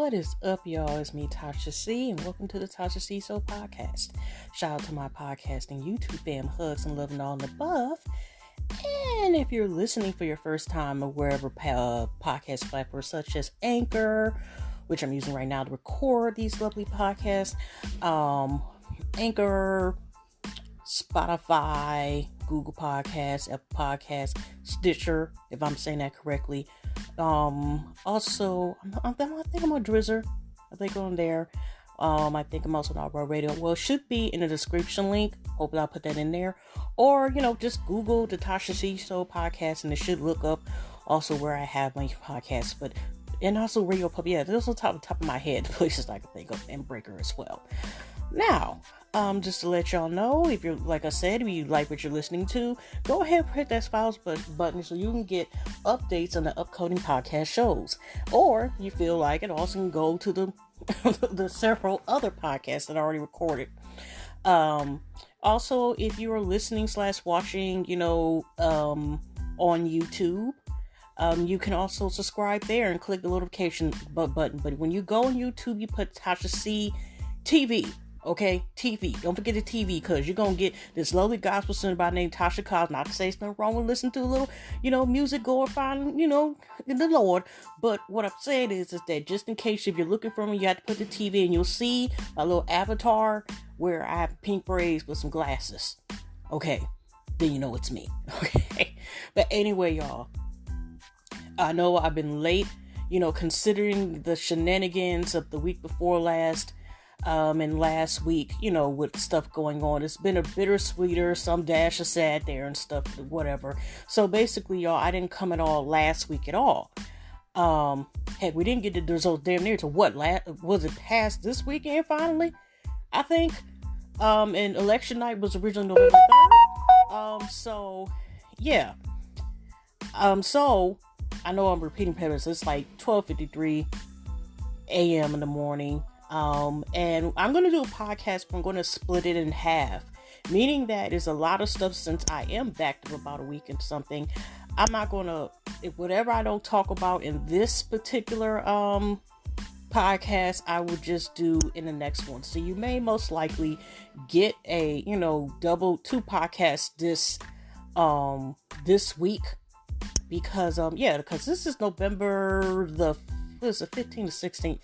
What is up, y'all? It's me, Tasha C, and welcome to the Tasha C Show podcast. Shout out to my podcasting YouTube fam, hugs and love and all and above. And if you're listening for your first time or wherever podcast platforms such as Anchor, which I'm using right now to record these lovely podcasts, Anchor, Spotify, Google Podcasts, Apple Podcasts, Stitcher, if I'm saying that correctly. Also, I think I'm on Drizzer. I think on there. I think I'm also on Outlaw Radio. Well, it should be in the description link. Hopefully I'll put that in there. Or, just Google the Tasha C Show podcast and it should look up also where I have my podcasts. And also Radio Pub. Yeah, those are top of my head, places I can think of, and Breaker as well. Now, just to let y'all know, if you're, like I said, if you like what you're listening to, go ahead and hit that files button so you can get updates on the upcoming podcast shows. Or, you feel like it, also can go to the several other podcasts that I already recorded. Also, if you are listening / watching, on YouTube, you can also subscribe there and click the notification button. But when you go on YouTube, you put Tasha C TV. Okay, TV. Don't forget the TV, because you're going to get this lovely gospel singer by the name Tasha Cobbs. Not to say it's nothing wrong with listening to a little, music glorifying, the Lord. But what I'm saying is that just in case if you're looking for me, you have to put the TV and you'll see my little avatar where I have pink braids with some glasses. Okay, then you know it's me. Okay, but anyway, y'all, I know I've been late, considering the shenanigans of the week before last. And last week, with stuff going on, it's been a bittersweeter, some dash of sad there and stuff, whatever. So basically, y'all, I didn't come at all last week at all. Heck, we didn't get the results damn near to what? Was it past this weekend finally? I think. And election night was originally November 3rd. So, yeah. So, I know I'm repeating patterns. It's like 12:53 a.m. in the morning. And I'm going to do a podcast, but I'm going to split it in half, meaning that there's a lot of stuff since I am back to about a week and something. I'm not going to, whatever I don't talk about in this particular, podcast, I will just do in the next one. So you may most likely get a, double 2 podcasts this week because, because this is November the 15th to 16th.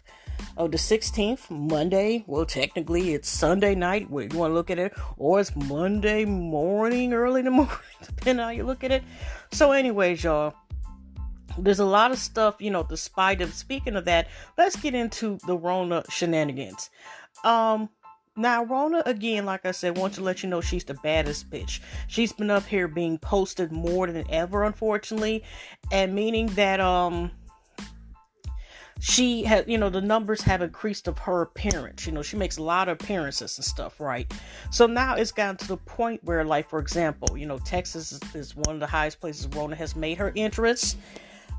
Oh, the 16th, Monday. Well, technically, it's Sunday night, where you want to look at it, or it's Monday morning, early in the morning, depending on how you look at it. So, anyways, y'all, there's a lot of stuff, despite of. Speaking of that, let's get into the Rona shenanigans. Now, Rona, again, like I said, want to let you know she's the baddest bitch. She's been up here being posted more than ever, unfortunately, and meaning that, she had, the numbers have increased of her appearance. She makes a lot of appearances and stuff, right? So now it's gotten to the point where, like, for example, Texas is one of the highest places Rona has made her entrance.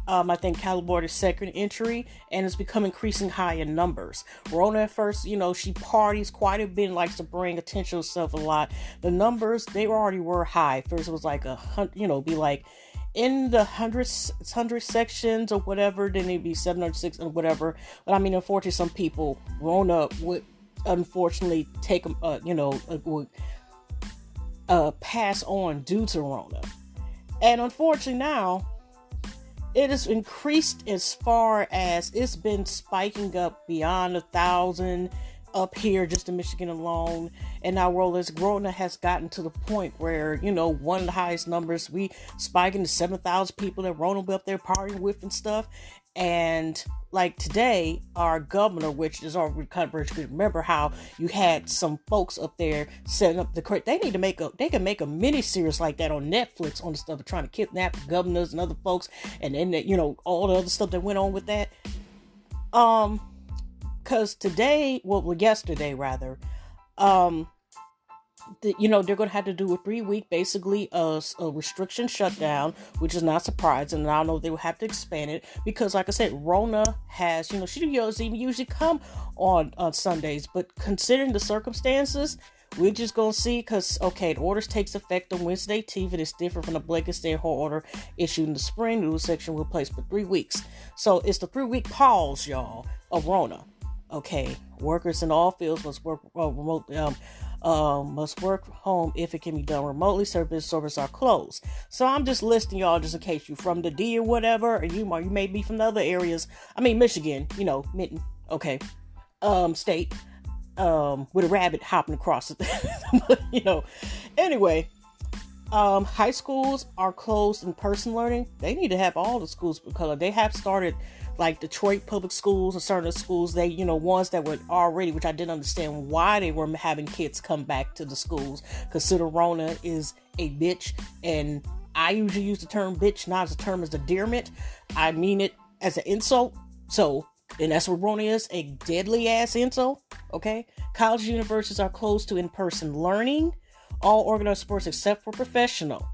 I think California's second entry, and it's become increasing high in numbers. Rona at first, she parties quite a bit, likes to bring attention to herself a lot. The numbers, they already were high. First it was like be like, in the hundreds sections or whatever, then it'd be 706 or whatever. But I mean, unfortunately, some people, Rona would unfortunately take them, would pass on due to Rona. And unfortunately now, it has increased as far as it's been spiking up beyond 1,000 up here just in Michigan alone. And now Rona has gotten to the point where, one of the highest numbers, we spiking to 7,000 people that Rona be up there partying with and stuff. And like today, our governor, which is already covered, remember how you had some folks up there setting up they can make a mini series like that on Netflix on the stuff of trying to kidnap governors and other folks. And then, all the other stuff that went on with that. Because yesterday rather, they're going to have to do a 3-week, basically, a restriction shutdown, which is not surprising. And I know they will have to expand it because, like I said, Rona has, she doesn't even usually come on Sundays. But considering the circumstances, We're just going to see because, okay, the orders takes effect on Wednesday 18th. It is different from the blanket stay-at-home order issued in the spring. The new section will place for 3 weeks. So it's the 3-week pause, y'all, of Rona. Okay, workers in all fields must work remotely. Must work from home if it can be done remotely. Services are closed. So I'm just listing y'all just in case you from the D or whatever, and you may be from the other areas. I mean, Michigan, Mitten, okay, state, with a rabbit hopping across it, Anyway, high schools are closed in person learning. They need to have all the schools because they have started. Like Detroit public schools and certain schools, they, ones that were already, which I didn't understand why they were having kids come back to the schools. Consider Rona is a bitch. And I usually use the term bitch, not as a term as endearment. I mean it as an insult. So, and that's what Rona is, a deadly ass insult. Okay. Colleges and universities are closed to in-person learning. All organized sports except for professional.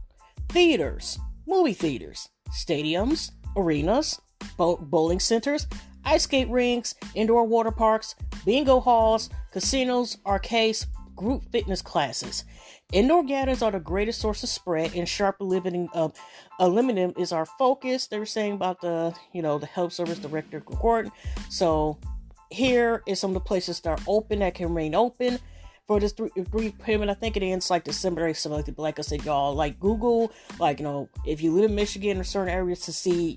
Theaters, movie theaters, stadiums, arenas, bowling centers, ice skate rinks, indoor water parks, bingo halls, casinos, arcades, group fitness classes. Indoor gatherings are the greatest source of spread, and sharp limiting is our focus. They were saying about the health service director Gordon. So here is some of the places that are open that can remain open for this three period. I think it ends like December 8th. But like I said, y'all, like Google, if you live in Michigan or certain areas to see,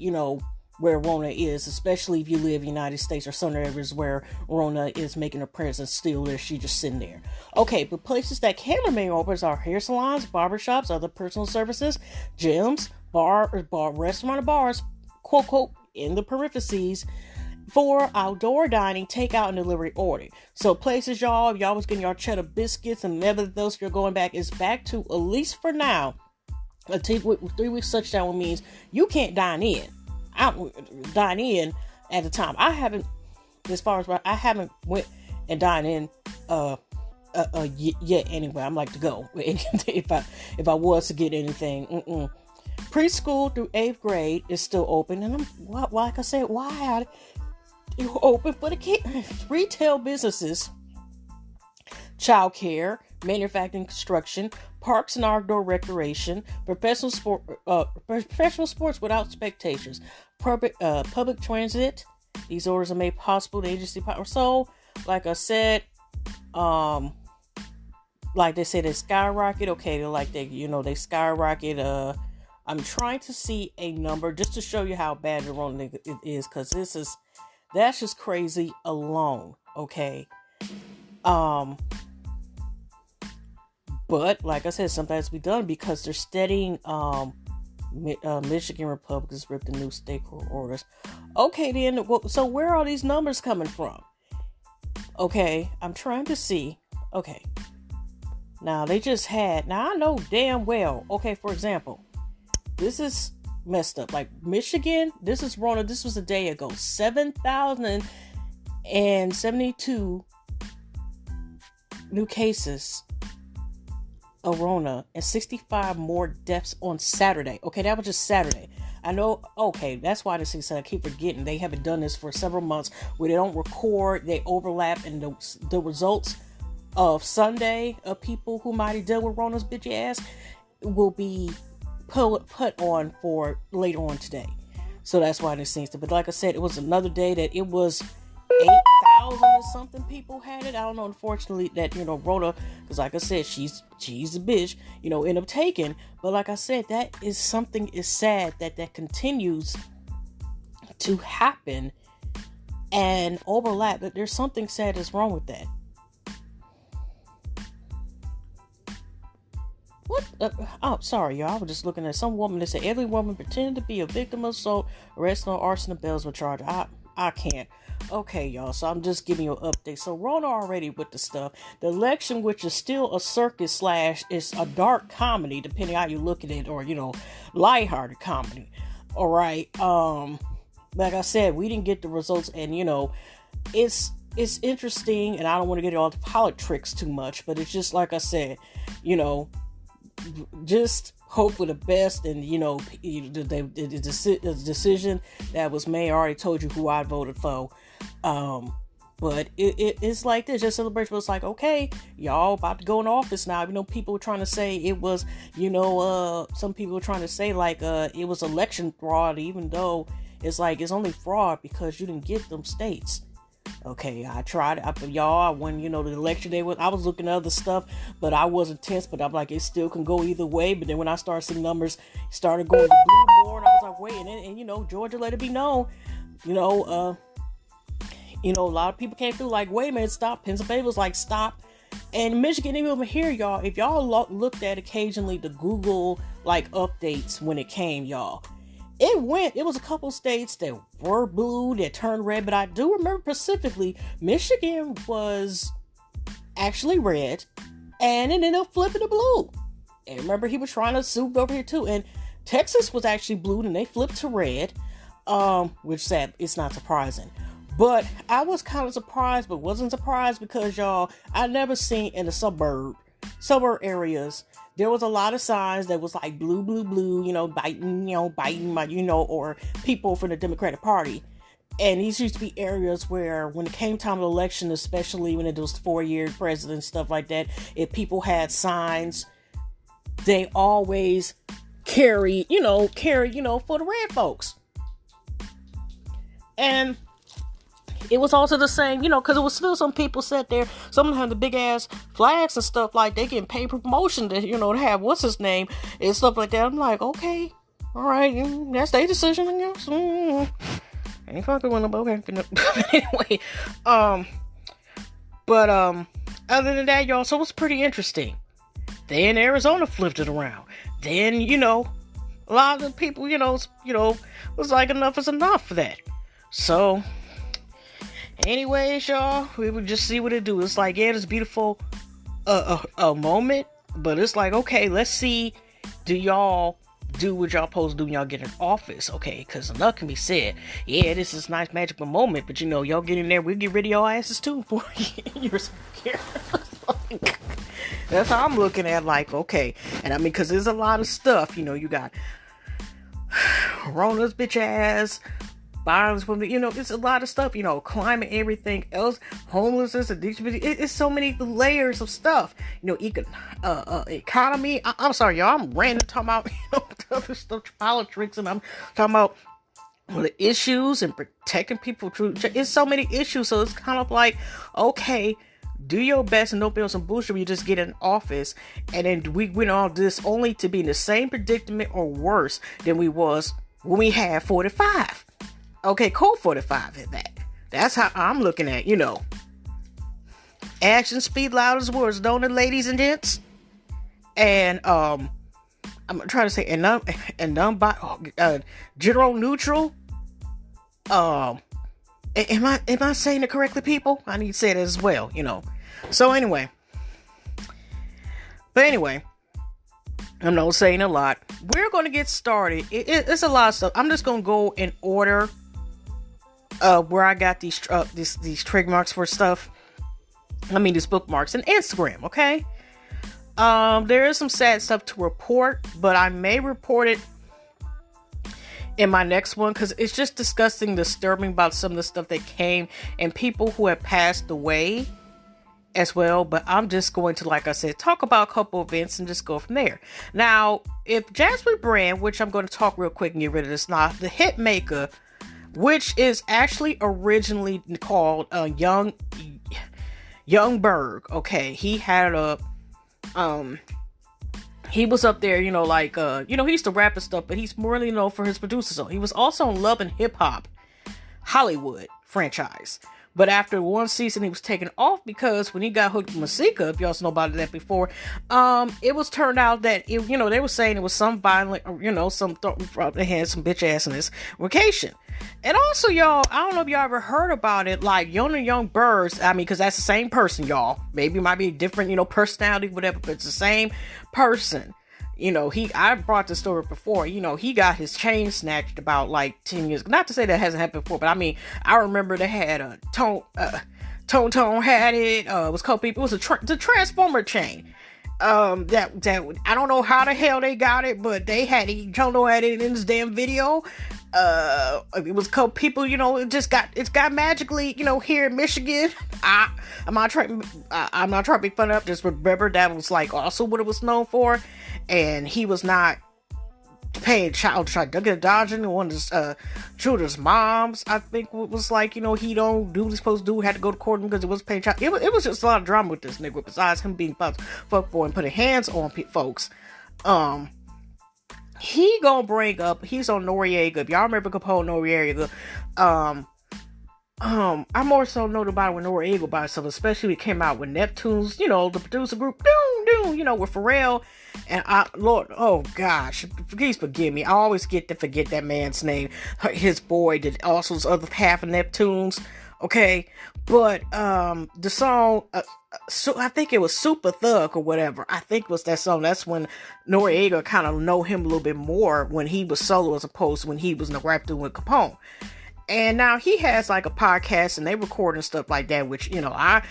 where Rona is, especially if you live in the United States or some areas where Rona is making a presence still there. She just sitting there. Okay, but places that can remain open are hair salons, barbershops, other personal services, gyms, restaurant and bars, quote, quote, in the parentheses, for outdoor dining, takeout, and delivery order. So places, y'all, if y'all was getting your cheddar biscuits and whatever those you're going back, is back to, at least for now, a 3 weeks shutdown means you can't dine in. Dine in at the time. I haven't went and dined in yet anyway. I'm like to go if I was to get anything. Preschool through 8th grade is still open, and like I said, why are they open for the kids? Retail businesses, childcare, manufacturing, construction, parks and outdoor recreation, professional sports without spectators, public transit. These orders are made possible. The agency power. So, like I said, like they said, they skyrocket. Okay, they skyrocket. I'm trying to see a number just to show you how bad the wrong it is, because that's just crazy alone. Okay. But like I said, something has to be done because they're studying Michigan Republicans ripped the new state court orders. Okay, then, so where are these numbers coming from? Okay, I'm trying to see. Okay, now they just had. Now I know damn well. Okay, for example, this is messed up. Like Michigan, this is Rona. This was a day ago. 7,072 new cases of Rona and 65 more deaths on Saturday. Okay, that was just Saturday. I know, okay, that's why this is, I keep forgetting. They haven't done this for several months where they don't record, they overlap, and the results of Sunday of people who might have dealt with Rona's bitch ass will be put on for later on today. So that's why this seems to, but like I said, it was another day that it was 8,000 or something people had it. I don't know, unfortunately, that, Rona, because like I said, she's a bitch, end up taking. But like I said, that is something is sad that continues to happen and overlap. That there's something sad that's wrong with that. What? Sorry, y'all. I was just looking at some woman that said every woman pretending to be a victim of assault, arrested on arson and bells were charged. I can't. Okay, y'all. So I'm just giving you an update. So Rona already with the stuff. The election, which is still a circus / is a dark comedy, depending how you look at it, or lighthearted comedy. All right. Like I said, we didn't get the results, and it's interesting, and I don't want to get into all the politics too much, but it's just like I said, just hope for the best, and the decision that was made. I already told you who I voted for. But it's like this, just celebration was like, okay, y'all about to go in office now. You know, people were trying to say it was, some people were trying to say like it was election fraud, even though it's like it's only fraud because you didn't get them states. Okay, I tried when the election day I was looking at other stuff, but I wasn't tense, but I'm like, it still can go either way. But then when I started seeing numbers started going to blue more, and I was like, wait, and Georgia let it be known, a lot of people came through like, wait a minute, stop. Pennsylvania was like, stop. And Michigan, even over here, y'all, if y'all looked at occasionally the Google like updates when it came, y'all, it was a couple states that were blue that turned red, but I do remember specifically Michigan was actually red and it ended up flipping to blue. And remember, he was trying to sue over here too. And Texas was actually blue and they flipped to red, which said it's not surprising. But I was kind of surprised, but wasn't surprised because, y'all, I never seen in the suburb areas, there was a lot of signs that was like blue, biting, or people from the Democratic Party. And these used to be areas where when it came time of election, especially when it was 4-year president, stuff like that, if people had signs, they always carry, for the red folks. And it was also the same, because it was still some people sat there. Some of them had the big ass flags and stuff like they getting paid for promotion to, to have what's his name and stuff like that. I'm like, okay, all right, that's their decision, I guess. Ain't fucking with them, okay. Anyway, other than that, y'all, so it was pretty interesting. Then Arizona flipped it around. Then, a lot of the people, was like, enough is enough for that. So, anyways, y'all, we would just see what it do. It's like, yeah, it's beautiful, a moment, but it's like, okay, let's see, do y'all do what y'all supposed to do when y'all get in office, okay? Because enough can be said. Yeah, this is a nice magical moment, but y'all get in there, we'll get rid of your asses too for years. That's how I'm looking at, like, okay. And I mean, because there's a lot of stuff, you got Rona's bitch ass, violence from it's a lot of stuff, climate, everything else, homelessness, addiction. It's so many layers of stuff, economy. I'm sorry, y'all, I'm ranting, talking about, other stuff, politics, and I'm talking about the issues and protecting people through. It's so many issues, so it's kind of like, okay, do your best and don't be on some bullshit where you just get in office and then we went all this only to be in the same predicament or worse than we was when we had 45. Okay, code 45 at that. That's how I'm looking at, Actions speak loud as words, don't it, ladies and gents? And I'm trying to say general neutral. Am I saying it correctly, people? I need to say it as well, So anyway. I'm not saying a lot. We're going to get started. It's a lot of stuff. I'm just going to go in order where I got these trademarks for stuff. These bookmarks and Instagram, okay? There is some sad stuff to report, but I may report it in my next one because it's just disgusting, disturbing about some of the stuff that came and people who have passed away as well. But I'm just going to, like I said, talk about a couple events and just go from there. Now, if Jasper Brand, which I'm going to talk real quick and get rid of this now, the hit maker, which is actually originally called Young Berg. Okay, he had he was up there, he used to rap and stuff, but he's more really known for his producers. So he was also on Love and Hip Hop Hollywood franchise. But after one season, he was taken off because when he got hooked with Masika, if y'all know about that before, it was turned out that, they were saying it was some violent, they had some bitch ass in this vacation. And also, y'all, I don't know if y'all ever heard about it, like Young Birds. Because that's the same person, y'all. Maybe it might be a different, personality, whatever, but it's the same person. I brought the story before, he got his chain snatched about like 10 years. Not to say that hasn't happened before, but I remember they had a Tone had it. It was called people. It was the Transformer chain. That I don't know how the hell they got it, but they had it. Tono had it in this damn video. it was a couple people, it's got magically, here in Michigan. I'm not trying to be funny up. Just remember that was like also what it was known for, and he was not paying child dodging one of his children's moms. I think was like, he don't do what he's supposed to do. Had to go to court because it was paying child. It was just a lot of drama with this nigga. Besides him being fuckboy and putting hands on folks, he gonna bring up, he's on Noriega. If y'all remember Capone Noriega, I more so know about it when Noriega by himself, especially when it came out with Neptune's, the producer group, with Pharrell. And Lord, oh gosh, please forgive me. I always forget that man's name. His boy did also his other half of Neptune's. Okay, but the song, so I think it was Super Thug or whatever. I think it was that song. That's when Noriega kind of know him a little bit more when he was solo as opposed to when he was in the rap dude with Capone. And now he has like a podcast and they record and stuff like that, which, I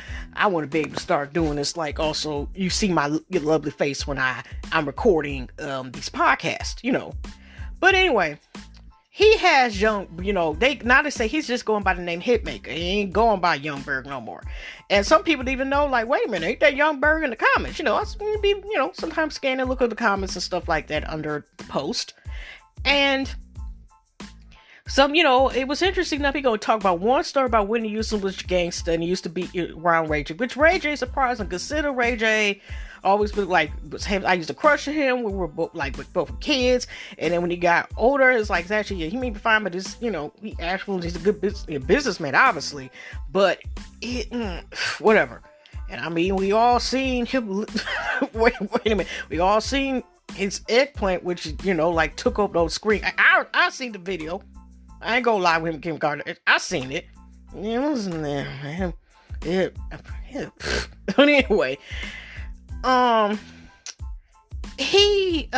want to be able to start doing this. Like also, you see my lovely face when I'm recording these podcasts, But anyway, he has they say he's just going by the name Hitmaker. He ain't going by Young Berg no more. And some people even know, like, wait a minute, ain't that Young Berg in the comments? I be, sometimes scan and look at the comments and stuff like that under the post. And some, it was interesting enough. He gonna talk about one story about when he used to was gangster and he used to be around Ray J, which Ray J surprised and consider Ray J always been like, I used to crush him. We were both kids, and then when he got older, it's like actually he may be fine, but he's he's a good businessman, obviously, but whatever. And I mean, we all seen him. wait a minute, we all seen his eggplant, which like took up those screen. I seen the video. I ain't gonna lie with him, Kim Carter. I seen it. It wasn't there, man. Anyway, he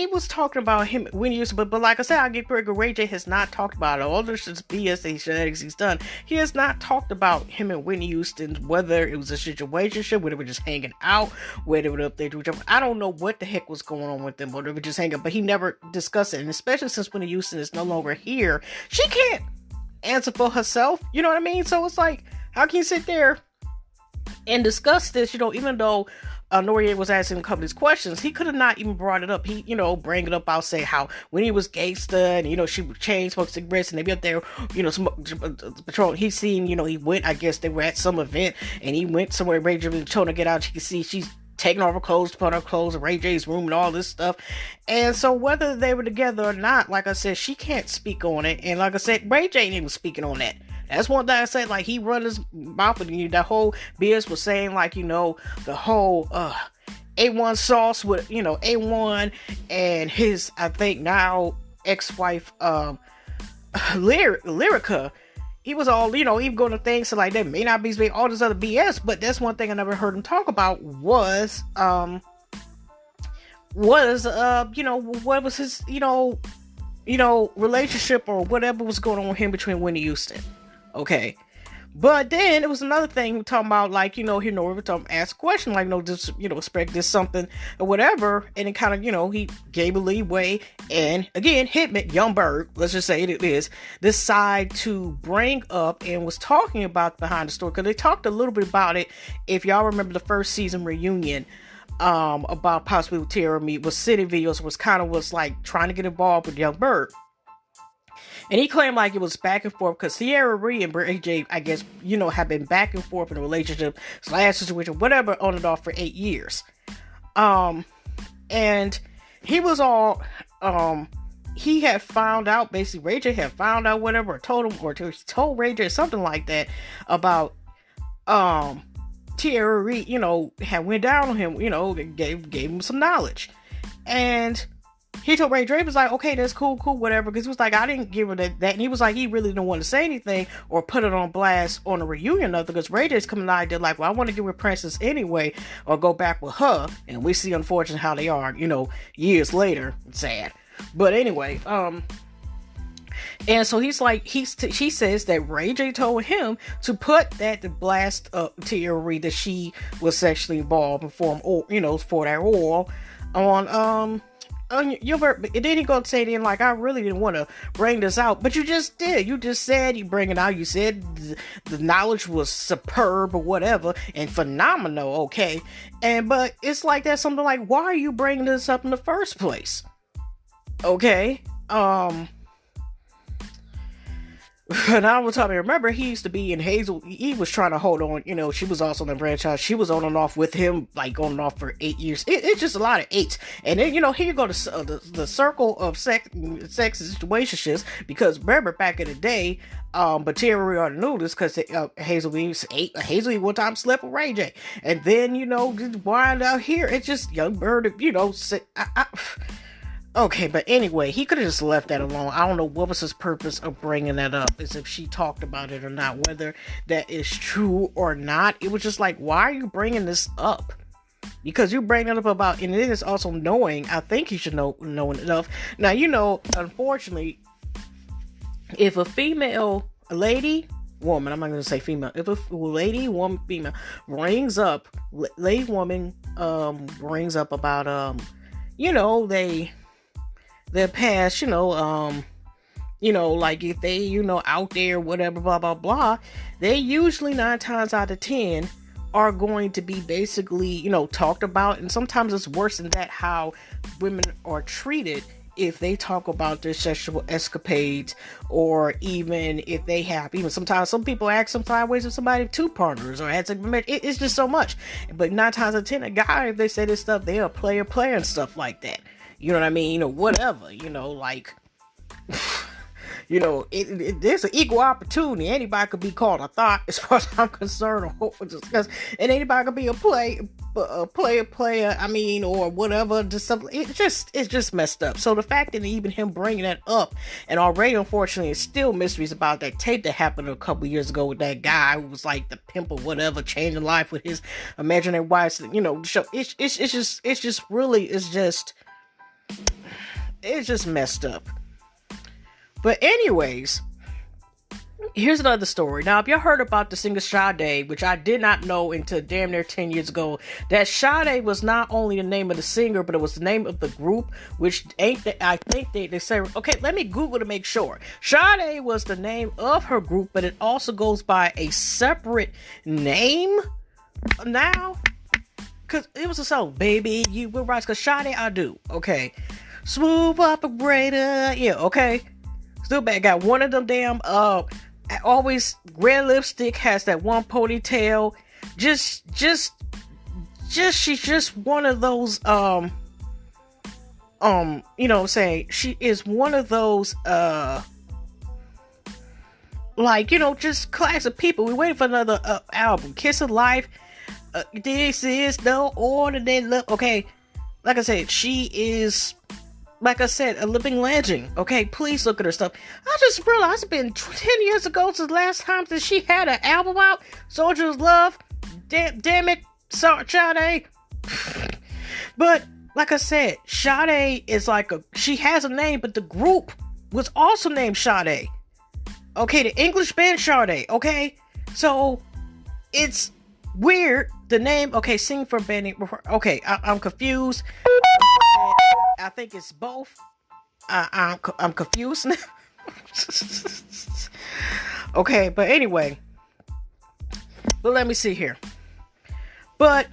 was talking about him when he used to, but like I said, I get pretty good. Ray J has not talked about it. All this BS and shenanigans he's done. He has not talked about him and Whitney Houston, whether it was a situationship, whether they were just hanging out, whether they were up there to each other. I don't know what the heck was going on with them, whether they were just hanging out, but he never discussed it. And especially since Whitney Houston is no longer here, she can't answer for herself. You know what I mean? So it's like, how can you sit there and discuss this, even though Noriega was asking a couple of these questions, he could have not even brought it up. He, bring it up, I'll say how when he was gangster and, she would chain smoke cigarettes and they be up there, patrol. He's seen, he went, I guess they were at some event and he went somewhere, Ray J was trying to get out. You can see she's taking off her clothes, to put her clothes in Ray J's room and all this stuff. And so whether they were together or not, like I said, she can't speak on it. And like I said, Ray J ain't even speaking on that. That's one thing I said, like, he run his mouth with you. That whole BS was saying, like, the whole A1 sauce with, A1 and his, I think now, ex-wife, Lyrica. He was all, even going to things so like that may not be all this other BS, but that's one thing I never heard him talk about was what was his, relationship or whatever was going on with him between Whitney Houston. Okay. But then it was another thing talking about, like, we're talking, ask a question, like, expect this something or whatever. And it kind of, he gave a leeway. And again, Hitman, Young Berg, let's just say it is, decide to bring up and was talking about behind the story. Because they talked a little bit about it. If y'all remember the first season reunion, about possibly with Tierra Me, was City Videos, was like trying to get involved with Young Berg. And he claimed like it was back and forth because Tierra Reid and Ray J, I guess, have been back and forth in a relationship / situation, whatever, on and off for 8 years. And he was all, he had found out, basically, Ray J had found out whatever, or told him, or he told Ray J something like that about, Tierra Reid, had went down on him, gave him some knowledge. And he told Ray J, was like, okay, that's cool, whatever. Because he was like, I didn't give her that. And he was like, he really didn't want to say anything or put it on blast on a reunion or nothing. Because Ray J's coming out, they're like, well, I want to get with Princess anyway, or go back with her. And we see, unfortunately, how they are, years later. It's sad. But anyway, and so he's like, she says that Ray J told him to put that to blast Tierra Reid that she was sexually involved and for that oil on And then he gonna say then like, I really didn't want to bring this out, but you just did. You just said you bring it out. You said the knowledge was superb or whatever and phenomenal. Okay, but it's like that's something like, why are you bringing this up in the first place? Okay, and I was talking, remember, he used to be in Hazel. He was trying to hold on, she was also in the franchise. She was on and off with him, like on and off for 8 years. It's just a lot of eights. And then, here you go to the circle of sex situationships, because remember back in the day, but Terry already knew this because Hazel Eve one time slept with Ray J. And then, just wind out here. It's just Young Bird, Okay, but anyway, he could have just left that alone. I don't know what was his purpose of bringing that up, as if she talked about it or not, whether that is true or not. It was just like, why are you bringing this up? Because you bring it up about, and it is also knowing, I think he should know enough. Now, unfortunately, if a woman, I'm not going to say female, if a lady, woman, female, brings up about, their past, like if they, out there, whatever, blah, blah, blah, they usually 9 times out of 10 are going to be basically, talked about. And sometimes it's worse than that, how women are treated if they talk about their sexual escapades, or even if they have, even sometimes some people ask some sideways if somebody have 2 partners or had sex. It's just so much. But 9 times out of 10, a guy, if they say this stuff, they're a player and stuff like that. You know what I mean? Whatever, like, there's an equal opportunity. Anybody could be called a thought, as far as I'm concerned, or discuss, and anybody could be a player, or whatever. Just something. It's just messed up. So the fact that even him bringing that up, and already, unfortunately, it's still mysteries about that tape that happened a couple years ago with that guy who was like the pimp or whatever, changing life with his imaginary wives. Show. It's just messed up. But anyways, here's another story. Now, if y'all heard about the singer Sade, which I did not know until damn near 10 years ago, that Sade was not only the name of the singer, but it was the name of the group, which I think they say, okay, let me Google to make sure. Sade was the name of her group, but it also goes by a separate name now. Because it was a song, Baby, You Will Rise. Because Sade, I do. Okay. Smooth operator. Yeah, okay. Still bad. Got one of them damn, always red lipstick, has that one ponytail. She's just one of those, what I'm saying? She is one of those, just classic people. We waiting for another album. Kiss of Life. This is no ordinary love. Okay, like I said, she is, like I said, a living legend. Okay, please look at her stuff. I just realized it's been 10 years ago since the last time that she had an album out. Soldier's Love. Damn it, Sade. But like I said, Sade is she has a name, but the group was also named Sade. Okay, the English band Sade. Okay, so it's weird. The name, okay, sing for Benny. Okay, I'm confused. I think it's both. I'm confused now. Okay, but anyway. But let me see here. But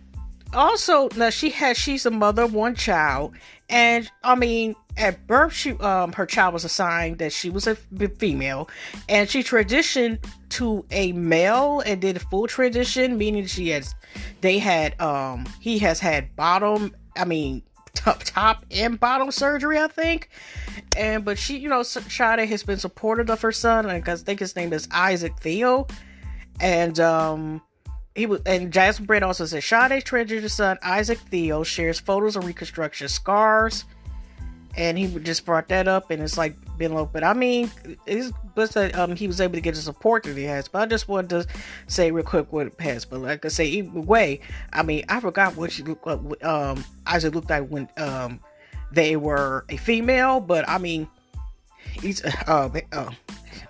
also, now she's a mother of 1 child, and I mean, at birth, her child was assigned that she was a female, and she transitioned to a male and did a full transition, meaning he has had top and bottom surgery, I think. But she, Sade has been supportive of her son, and I think his name is Isaac Theo, and Jasmine Brand also said Sade's transgender son Isaac Theo shares photos of reconstruction scars, and he just brought that up, and it's been a little bit. I mean, it's but he was able to get the support that he has. But I just wanted to say real quick what it has. But like I say, either way, I mean, I forgot what she looked like. Isaac looked like when they were a female, but I mean, he's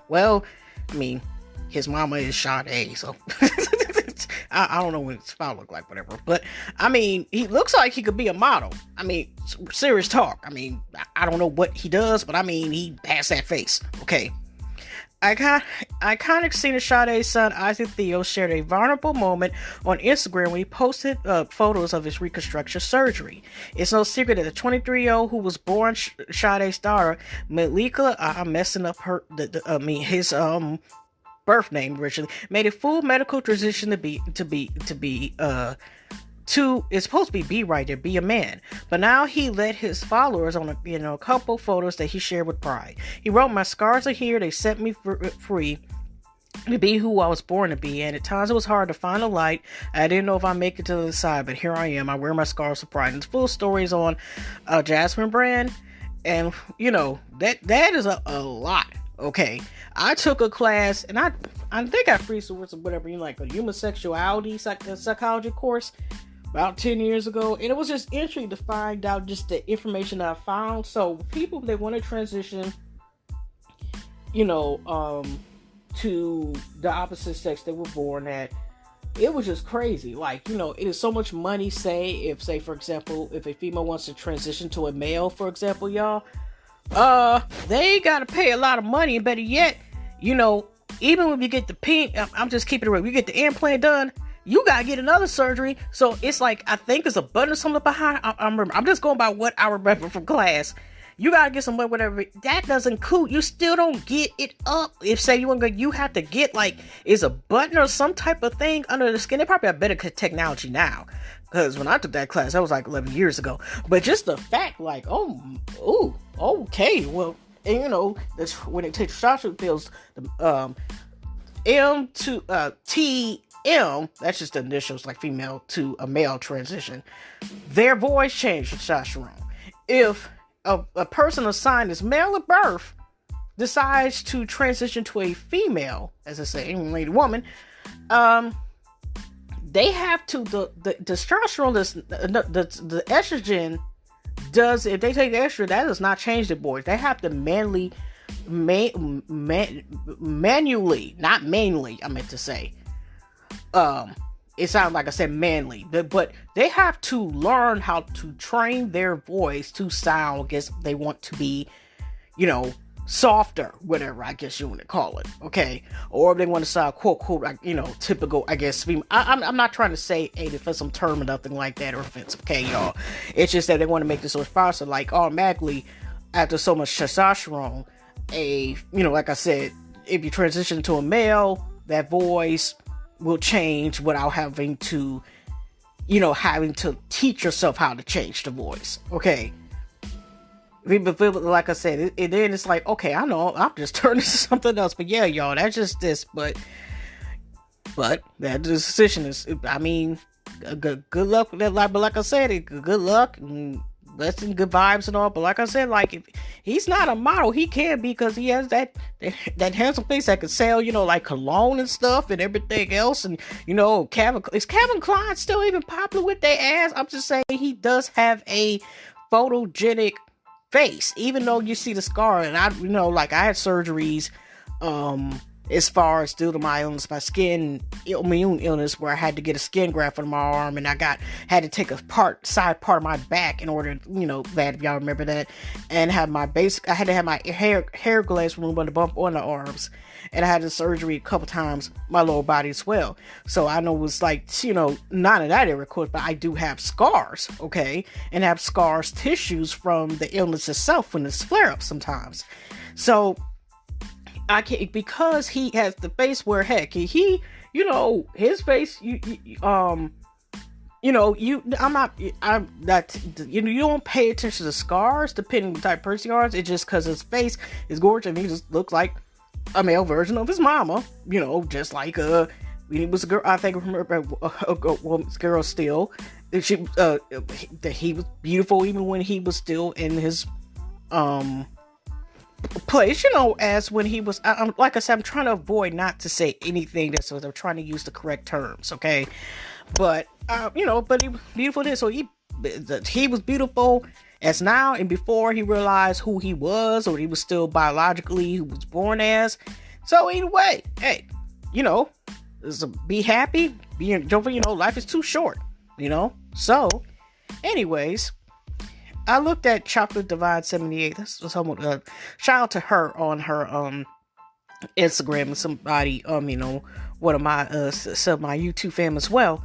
well, I mean, his mama is Sade, so I don't know what his spouse look like, whatever. But I mean, he looks like he could be a model. I mean, serious talk. I mean, I don't know what he does, but I mean, he has that face. Okay. Iconic singer Sade's son Isaac Theo shared a vulnerable moment on Instagram when he posted photos of his reconstruction surgery. It's no secret that the 23-year-old who was born Sade's daughter, Malika, I'm messing up his birth name originally, made a full medical transition it's supposed to be right there, be a man. But now he led his followers on a couple photos that he shared with pride. He wrote, "My scars are here. They set me free to be who I was born to be. And at times it was hard to find a light. I didn't know if I'd make it to the other side, but here I am. I wear my scars with pride." And it's full stories on Jasmine Brand. And, that is a lot. Okay. I took a class, and I think I free some whatever, like a human sexuality psychology course about 10 years ago, and it was just intriguing to find out just the information that I found. So people that want to transition, to the opposite sex they were born at, it was just crazy. Like, it is so much money. Say, for example, if a female wants to transition to a male, for example, y'all, they gotta pay a lot of money, and better yet, even when you get the I'm just keeping it real, you get the implant done, you gotta get another surgery. So it's like, I think there's a button or something behind. I'm just going by what I remember from class. You gotta get some whatever. That doesn't include, you still don't get it up. If say you have to get is a button or some type of thing under the skin. They probably have better technology now, because when I took that class, that was 11 years ago. But just the fact, okay, well, and that's when they take testosterone pills, the M to TM, that's just the initials, like female to a male transition. Their voice changed with testosterone. If a person assigned as male at birth decides to transition to a female, as I say, lady, woman, they have to, the testosterone, the estrogen does, if they take the estrogen, that does not change the boys. They have to manually, not mainly, I meant to say, it sounds like I said manly, but they have to learn how to train their voice to sound, I guess they want to be, softer, whatever, I guess you want to call it, okay? Or if they want to sound, quote, typical, I guess, I'm not trying to say a defensive term or nothing like that, or offensive, okay, y'all? It's just that they want to make this so responsive, automatically, after so much testosterone, like I said, if you transition to a male, that voice will change without having to teach yourself how to change the voice. Okay. Like I said, and then it's like, okay, I know, I'm just turning to something else. But yeah, y'all, that's just this. But that decision is, good luck with that. But like I said, good luck and blessing, good vibes and all. But like I said, if he's not a model, he can be, because he has that handsome face that can sell, cologne and stuff and everything else. And is Calvin Klein still even popular with their ass? I'm just saying, he does have a photogenic face, even though you see the scar. And I had surgeries, as far as due to my illness, my immune illness, where I had to get a skin graft on my arm, and I had to take a side part of my back in order, that, if y'all remember that, and I had to have my hair glands removed on the bump on the arms, and I had the surgery a couple times, my lower body as well. So I know it was not in that area, of course, but I do have scars, okay, and have scars, tissues from the illness itself when it's flare up sometimes. So I can't, because he has the face where, heck, his face, you don't pay attention to the scars depending on the type of person you are. It's just because his face is gorgeous and he just looks like a male version of his mama, just like when he was a girl. I think I remember a woman's girl still. That he was beautiful even when he was still in his place, as when he was, like I said, I'm trying to avoid not to say anything so I'm trying to use the correct terms, okay? But but he was beautiful then. So he was beautiful as now, and before he realized who he was, or he was still biologically who was born as. So anyway, hey, be happy, life is too short, So, anyways, I looked at Chocolate Divine 78. This was someone, shout out to her on her Instagram, and somebody, one of my some of my YouTube fam as well.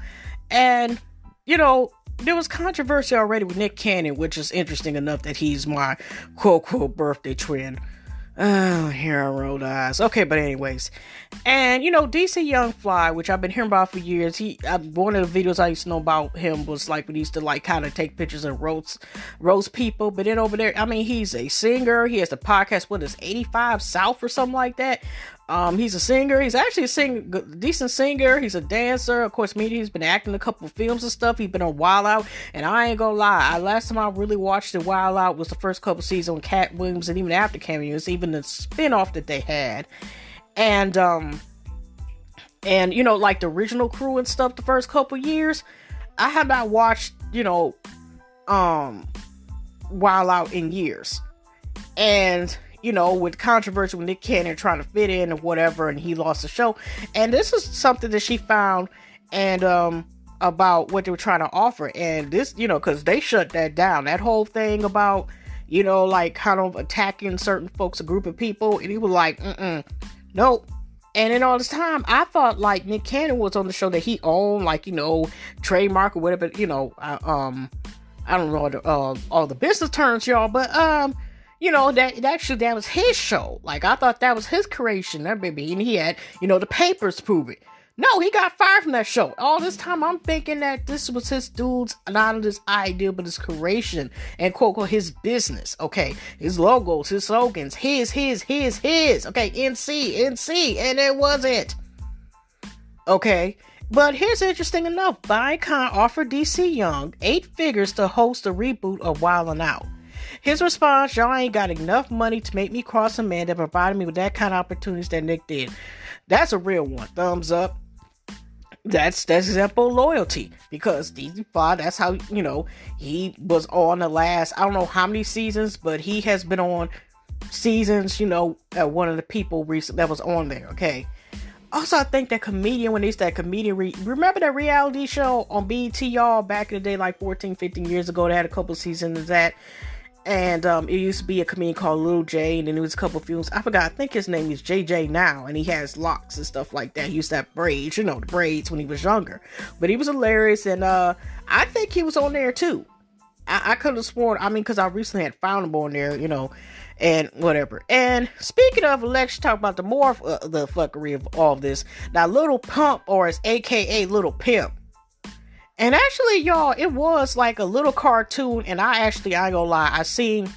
And there was controversy already with Nick Cannon, which is interesting enough that he's my quote birthday twin. Oh, here I rolled eyes. Okay, but anyways. And, DC Young Fly, which I've been hearing about for years, one of the videos I used to know about him was like when he used to like kind of take pictures and roast people. But then over there, he's a singer. He has the podcast, what is 85 South or something like that. He's a singer. He's actually a decent singer. He's a dancer. Of course, he's been acting in a couple of films and stuff. He's been on Wild Out. And I ain't gonna lie, last time I really watched the Wild Out was the first couple seasons with Cat Williams, and even after cameos, even the spinoff that they had. And like the original crew and stuff the first couple years, I have not watched, Wild Out in years. And with controversy with Nick Cannon trying to fit in or whatever, and he lost the show. And this is something that she found and about what they were trying to offer. And this, because they shut that down. That whole thing about, like kind of attacking certain folks, a group of people. And he was like, nope. And in all this time, I thought like Nick Cannon was on the show that he owned, like, trademark or whatever, I don't know all the business terms, y'all, but, that was his show. Like, I thought that was his creation, that baby. And he had, the papers prove it. No, he got fired from that show. All this time, I'm thinking that this was his dude's, not his idea, but his creation. And quote, his business. Okay. His logos, his slogans. His. Okay. NC. And it wasn't. Okay. But here's interesting enough. Viacom offered DC Young 8 figures to host a reboot of Wild 'N Out. His response, y'all ain't got enough money to make me cross a man that provided me with that kind of opportunities that Nick did. That's a real one. Thumbs up. That's example of loyalty. Because DC5, that's how, he was on the last, I don't know how many seasons, but he has been on seasons, one of the people recent that was on there, okay? Also, I think that comedian, when they used that comedian, remember that reality show on BET, y'all, back in the day, like 14, 15 years ago, they had a couple seasons of that. And it used to be a comedian called Lil J, and then there was a couple films. I forgot. I think his name is JJ now, and he has locks and stuff like that. He used to have braids, the braids when he was younger. But he was hilarious, and I think he was on there too. I could have sworn, because I recently had found him on there, and whatever. And speaking of, let's talk about the more the fuckery of all of this. Now, Little Pump, or it's AKA Little Pimp. And actually, y'all, it was like a little cartoon, and I ain't gonna lie, I seen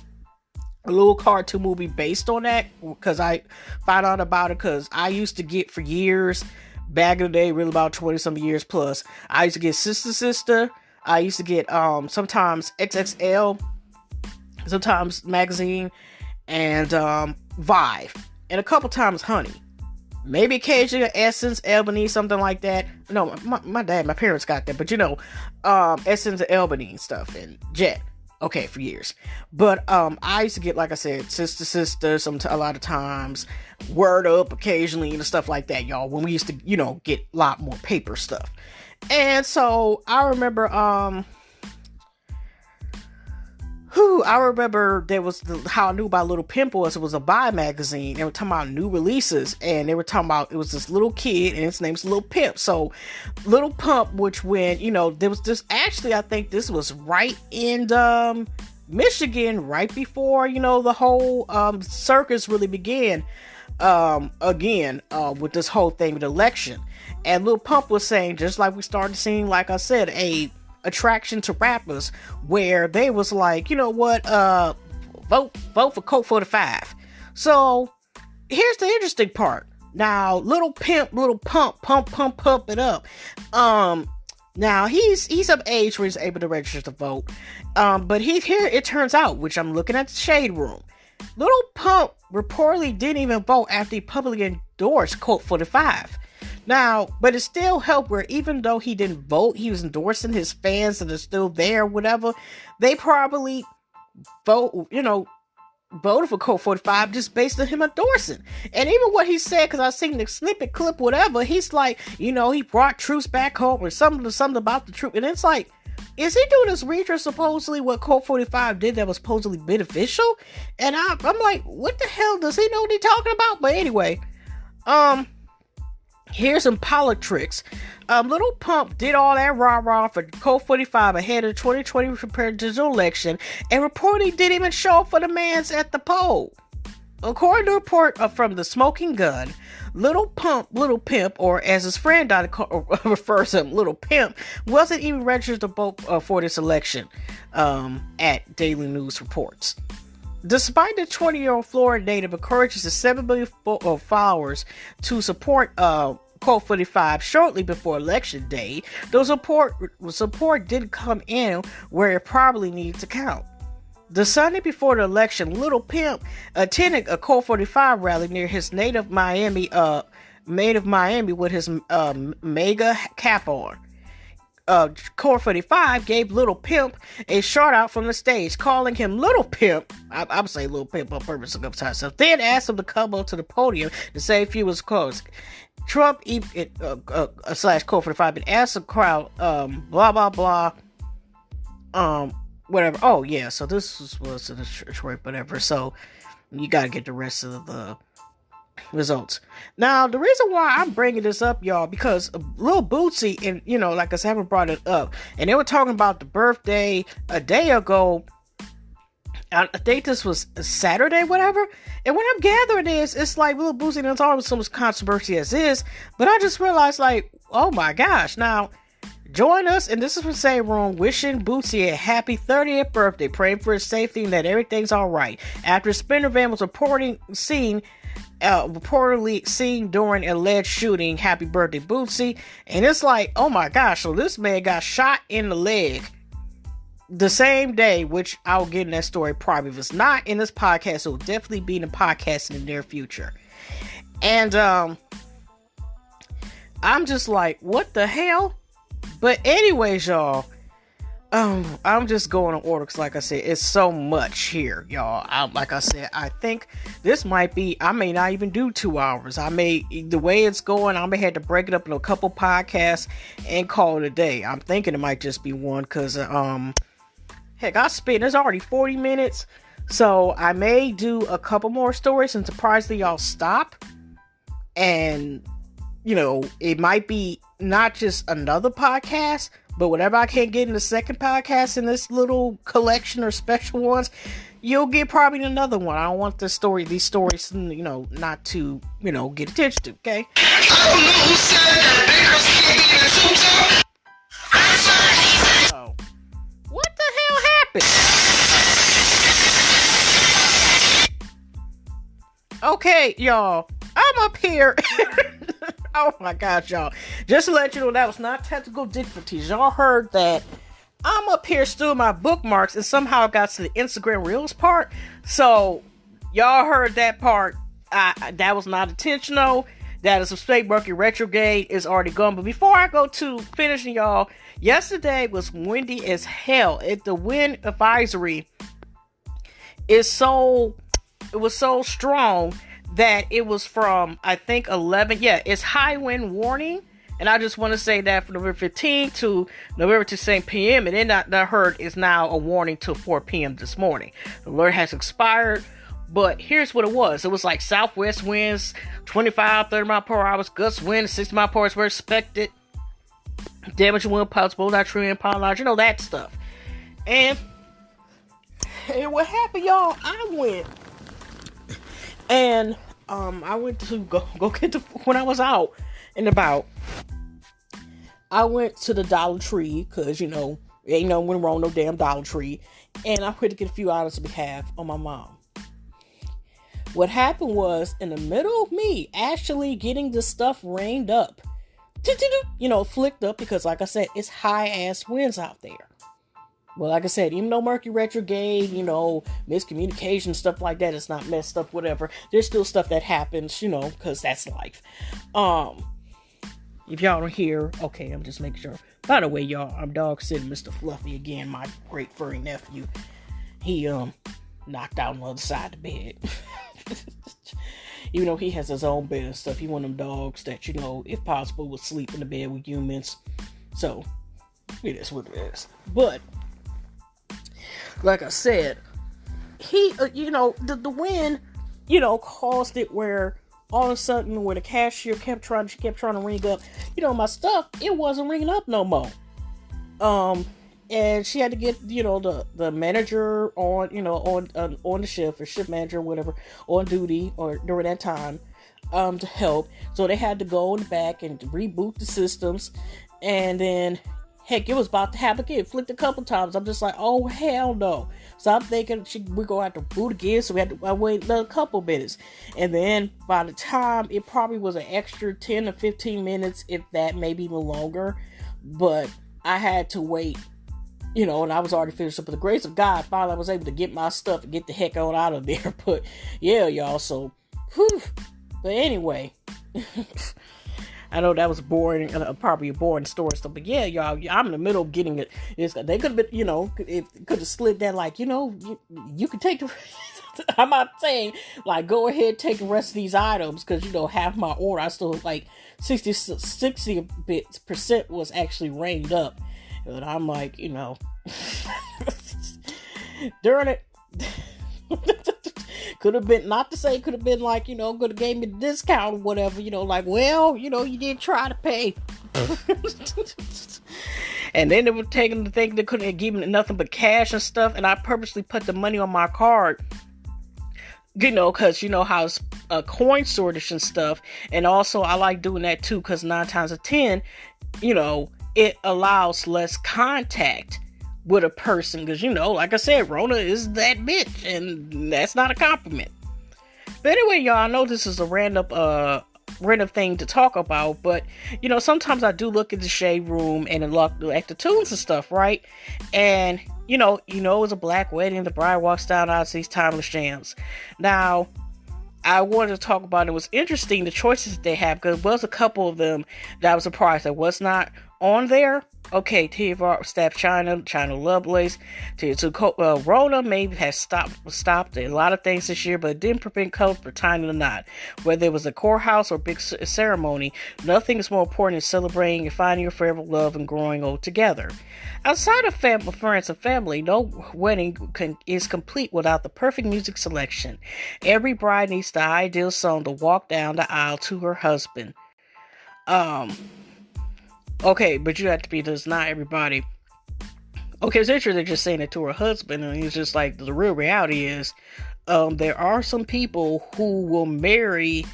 a little cartoon movie based on that, because I found out about it, because I used to get for years, back in the day, really about 20-some years plus, I used to get Sister, I used to get, sometimes XXL, sometimes Magazine, and, Vive, and a couple times Honey. Maybe occasionally Essence, Albany, something like that. No, my parents got that, but Essence, Albany and stuff, and Jet. Okay, for years. But I used to get, like I said, Sister, a lot of times, Word Up occasionally, and stuff like that, y'all. When we used to, get a lot more paper stuff. And so I remember, there was how I knew about Little Pimp was, it was a Vibe magazine. They were talking about new releases, and they were talking about, it was this little kid, and his name's Little Pimp. So Little Pump, which when, there was this, actually, I think this was right in Michigan, right before, the whole circus really began again with this whole thing with election. And Little Pump was saying, just like we started seeing, like I said, a attraction to rappers where they was like, vote for Coke 45. So here's the interesting part. Now, Little Pump it up. Now he's of age where he's able to register to vote. But here it turns out, which I'm looking at the shade room, Little Pump reportedly didn't even vote after he publicly endorsed Coke 45. Now, but it still helped where even though he didn't vote, he was endorsing his fans that are still there, whatever. They probably vote, voted for Code 45 just based on him endorsing. And even what he said, because I seen the snippet clip, whatever, he's like, he brought troops back home or something about the troop. And it's like, is he doing this research supposedly what Code 45 did that was supposedly beneficial? And I'm like, what the hell does he know what he's talking about? But anyway, here's some politics. Little Pump did all that rah-rah for Code 45 ahead of the 2020 presidential election and reportedly didn't even show up for the mans at the poll. According to a report from the Smoking Gun, Little Pimp, or as his friend refers to him, Little Pimp, wasn't even registered to vote for this election, at Daily News reports. Despite the 20-year-old Florida native encourages his 7 million followers to support Code 45 shortly before election day, the support didn't come in where it probably needs to count. The Sunday before the election, Little Pimp attended a Code 45 rally near his native Miami with his mega cap on. Code 45 gave Little Pimp a shout out from the stage, calling him Little Pimp. I'm saying Little Pimp on purpose a couple times. So then asked him to come up to the podium to say a few was close. Trump / Code 45 and asked the crowd, blah blah blah, whatever. Oh yeah, so this was in Detroit, whatever. So you got to get the rest of the results. Now, the reason why I'm bringing this up, y'all, because Lil Bootsy, and like I said, I haven't brought it up, and they were talking about the birthday a day ago. I think this was Saturday, whatever. And when I'm gathering this, it's like Lil Bootsy, there's always so much controversy as is, but I just realized, like, oh my gosh. Now, join us, and this is from Same Room, wishing Bootsy a happy 30th birthday, praying for his safety and that everything's all right. After Sprinter Van was reportedly seen during an alleged shooting, happy birthday, Bootsy. And it's like, oh my gosh, so this man got shot in the leg the same day, which I'll get in that story probably. If it's not in this podcast, it will definitely be in the podcast in the near future. And I'm just like, what the hell? But anyways, y'all, I'm just going in order because, like I said, it's so much here, y'all. Like I said, I think this might be, I may not even do 2 hours. The way it's going, I may have to break it up in a couple podcasts and call it a day. I'm thinking it might just be one because, heck, there's already 40 minutes. So I may do a couple more stories and surprisingly y'all stop. And, it might be not just another podcast, but whatever I can't get in the second podcast in this little collection or special ones, you'll get probably another one. I don't want these stories, not to, get attention to, okay? I don't know who said that. So, what the hell happened? Okay, y'all, I'm up here. Oh my gosh, y'all. Just to let you know, that was not technical difficulties. Y'all heard that I'm up here still in my bookmarks and somehow got to the Instagram Reels part. So, y'all heard that part. That was not intentional. That is a straight Mercury retrograde is already gone. But before I go to finishing, y'all, yesterday was windy as hell. The wind advisory was so strong that it was from, I think, 11. Yeah, it's high wind warning. And I just want to say that from November 15th to November to St. p.m. And then that hurt is now a warning till 4 p.m. this morning. The alert has expired. But here's what it was. It was like southwest winds, 25, 30 mile per hour, gust winds, 60 mile per hour were expected. Damage wind piles, both not true and power lines, that stuff. And what happened, y'all? I went to go get when I was out and about. I went to the Dollar Tree because ain't no went wrong, no damn Dollar Tree, and I went to get a few items on behalf of my mom. What happened was, in the middle of me actually getting the stuff reined up, flicked up, because like I said, it's high ass winds out there. Well, like I said, even though Mercury retrograde, miscommunication, stuff like that, it's not messed up, whatever. There's still stuff that happens, because that's life. If y'all don't hear, okay, I'm just making sure. By the way, y'all, I'm dog sitting Mr. Fluffy again, my great furry nephew. He, knocked out on the other side of the bed. Even though he has his own bed and stuff, he one of them dogs that, if possible, would sleep in the bed with humans. So, it is what it is. But, like I said, he, the wind, caused it where all of a sudden, where the cashier kept trying to ring up, my stuff, it wasn't ringing up no more. And she had to get, the manager on, on the shift, or shift manager, or whatever, on duty, or during that time, to help. So they had to go in the back and reboot the systems. And then, heck, it was about to happen again. Flicked a couple times. I'm just like, oh, hell no. So I'm thinking we're going to have to boot again. So we had to wait a couple minutes. And then by the time, it probably was an extra 10 to 15 minutes, if that, maybe even longer. But I had to wait. And I was already finished up. With the grace of God, finally I was able to get my stuff and get the heck on out of there. But, yeah, y'all, so, whew. But anyway, I know that was boring, probably a boring story stuff. But, yeah, y'all, I'm in the middle of getting it. They could have been, it could have slid that, like, you could take the... I'm not saying, like, go ahead, take the rest of these items, because, half my order, I still, like, 60% was actually reined up. But I'm like, during it, could have been, not to say could have been like, could have gave me a discount or whatever, like, well, you did try to pay. And then they were taking the thing, they couldn't have given it nothing but cash and stuff, and I purposely put the money on my card, because how it's a coin sortage and stuff. And also I like doing that too, because 9 times out of 10, it allows less contact with a person. Because, like I said, Rona is that bitch. And that's not a compliment. But anyway, y'all, I know this is a random thing to talk about. But, sometimes I do look at the shade room and look at the tunes and stuff, right? And, it was a black wedding. The bride walks down out these timeless jams. Now, I wanted to talk about it. It was interesting, the choices that they have, because there was a couple of them that I was surprised that was not on there. Okay, Tiva, Staff China Lovelace, Rona maybe has stopped a lot of things this year, but it didn't prevent colors for China or not. Whether it was a courthouse or big ceremony, nothing is more important than celebrating and finding your forever love and growing old together. Outside of friends and family, no wedding is complete without the perfect music selection. Every bride needs the ideal song to walk down the aisle to her husband. Okay, but you have to be this, not everybody. Okay, it's interesting they're just saying it to her husband, and it's just like, the real reality is, there are some people who will marry,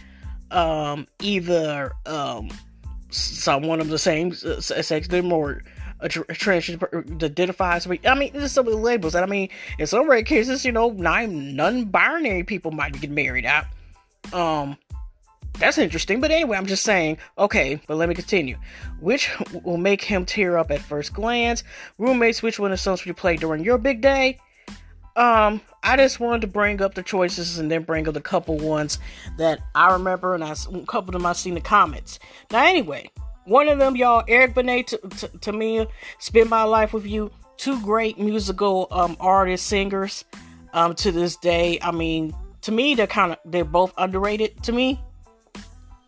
either, someone of the same sex, they're more transgender, identifies. I mean, there's some of the labels, and I mean, in some rare cases, non-binary people might get married out. That's interesting, but anyway, I'm just saying, okay, but let me continue. Which will make him tear up at first glance? Roommates, which one of the songs you play during your big day? I just wanted to bring up the choices and then bring up a couple ones that I remember, and a couple of them I've seen in the comments. Now, anyway, one of them, y'all, Eric Benet, Tamia, Spend My Life With You, 2 great musical artists, singers, to this day. I mean, to me, they're both underrated to me.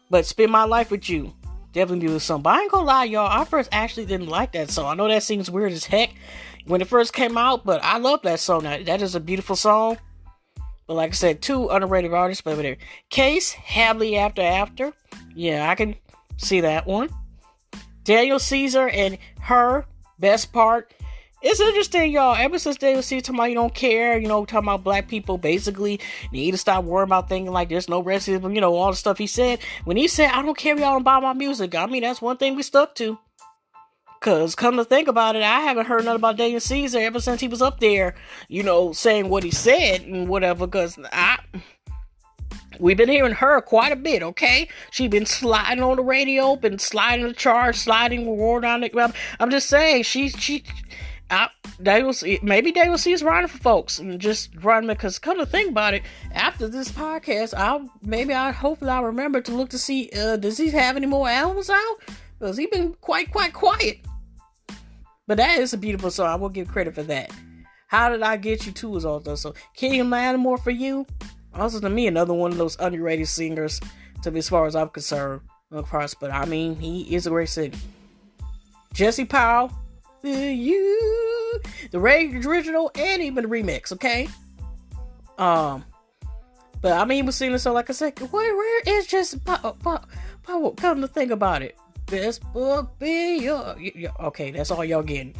But Spend My Life With You, definitely do the song. But I ain't gonna lie, y'all, I first actually didn't like that song. I know that seems weird as heck when it first came out, but I love that song. That is a beautiful song. But like I said, 2 underrated artists, but whatever. Case, Happily After. Yeah, I can see that one. Daniel Caesar and Her, Best Part. It's interesting, y'all. Ever since Daniel Caesar talking about you don't care, talking about black people, basically, need to stop worrying about thinking like there's no racism, all the stuff he said. When he said, I don't care if y'all don't buy my music, I mean, that's one thing we stuck to. Because, come to think about it, I haven't heard nothing about Daniel Caesar ever since he was up there, saying what he said and whatever, because we've been hearing her quite a bit, okay? She's been sliding on the radio, been sliding the charts, sliding the war down the... I'm just saying, maybe they will see us running for folks and just run, because come to think about it, after this podcast, hopefully I'll remember to look to see, does he have any more albums out? Because he's been quite quiet. But that is a beautiful song. I will give credit for that. How Did I Get You Too is also so. Kenny Lattimore For You, also to me another one of those underrated singers. To me, as far as I'm concerned, but I mean he is a great singer. Jesse Powell, You, the original and even the remix. Okay. But I mean, he was singing the song, like I said, where is Jesse Powell? Come to think about it. Best book be your... Okay, that's all y'all getting.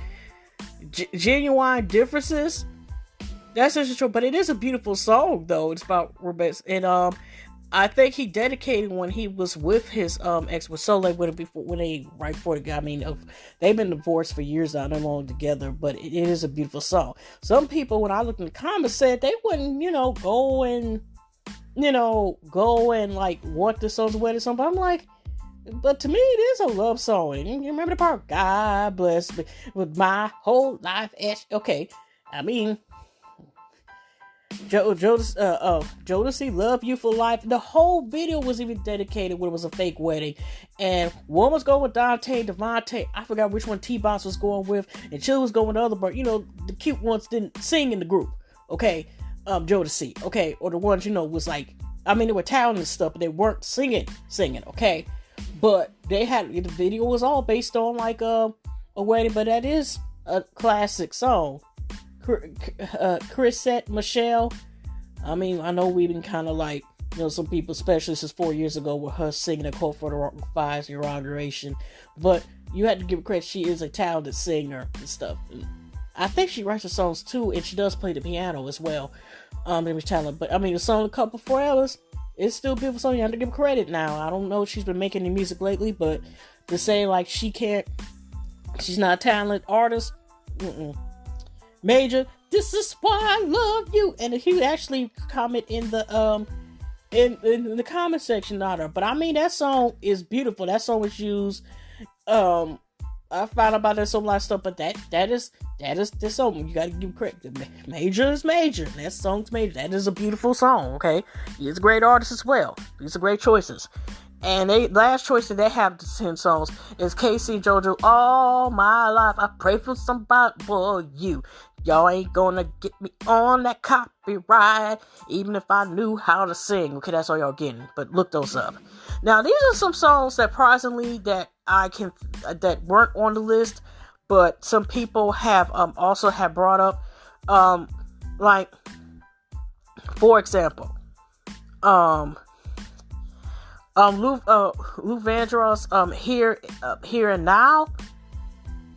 Genuine Differences. That's interesting, but it is a beautiful song, though. It's about Rebecca. And I think he dedicated when he was with his ex, was so late with him before, when they, right before the, I mean, they've been divorced for years now, they're no longer together, but it is a beautiful song. Some people, when I looked in the comments, said they wouldn't, go and like want this song's wedding song, but I'm like, but to me, it is a love song. And you remember the part, God bless me with my whole life. Okay, I mean, Jodeci, Love You for Life. The whole video was even dedicated when it was a fake wedding. And one was going with Dante, Devontae. I forgot which one T-Boss was going with. And Chill was going with the other, but, the cute ones didn't sing in the group. Okay, Jodeci. Okay, or the ones, was like, I mean, they were talented and stuff, but they weren't singing. Okay. But they had, the video was all based on like a wedding, but that is a classic song. Chrisette Michelle. I mean, I know we've been kind of like, some people, especially since 4 years ago, with her singing a quote for the 5-year inauguration. But you had to give her credit; she is a talented singer and stuff. I think she writes the songs too, and she does play the piano as well. It was talented. But I mean, the song "A Couple Forevers," it's still a beautiful song. You have to give her credit now. I don't know if she's been making any music lately, but to say like she's not a talented artist. Major, this is why I love you. And he actually comment in the in the comment section on her. But I mean, that song is beautiful. That song was used. I found out about that song, a lot of stuff, but that is the song. You gotta give credit. Major is Major. That song's Major. That is a beautiful song. Okay, he's a great artist as well. These are great choices. And last choice that they have to sing songs is Casey and JoJo. All my life I pray for somebody for you. Y'all ain't gonna get me on that copyright, even if I knew how to sing. Okay, that's all y'all getting. But look those up. Now, these are some songs that surprisingly that weren't on the list, but some people have also have brought up. Like, for example, Lou Vandross, Here and Now.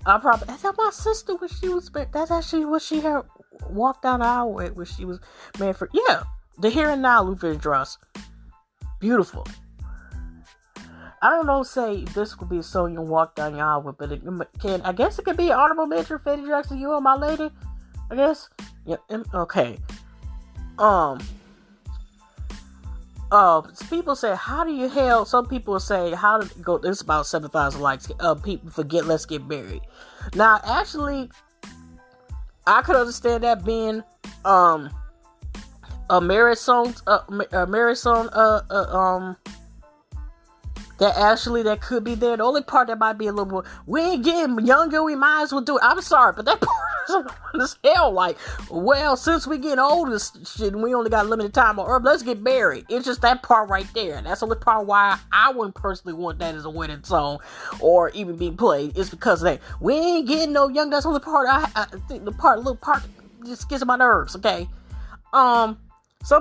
Is that my sister when she was, that's actually what she had walked down the aisle with when she was married for, yeah, the Here and Now, Lou Vandross. Beautiful. I don't know, say this could be a song you walk down the aisle with, but I guess it could be an honorable mention, Freddie Jackson, You and My Lady, I guess. Yeah, okay. People say, how do you hell? Some people say, how did it go? There's about 7,000 likes. People forget Let's Get Married. Now, actually, I could understand that being a marriage song. That could be there. The only part that might be a little more, we ain't getting younger, we might as well do it. I'm sorry, but that part is annoying as hell. Like, well, since we getting older, shit, we only got limited time on Earth, let's get married. It's just that part right there. That's the only part why I wouldn't personally want that as a wedding song or even being played. It's because of that. We ain't getting no young. That's the only part I think little part just gets on my nerves. Okay. Some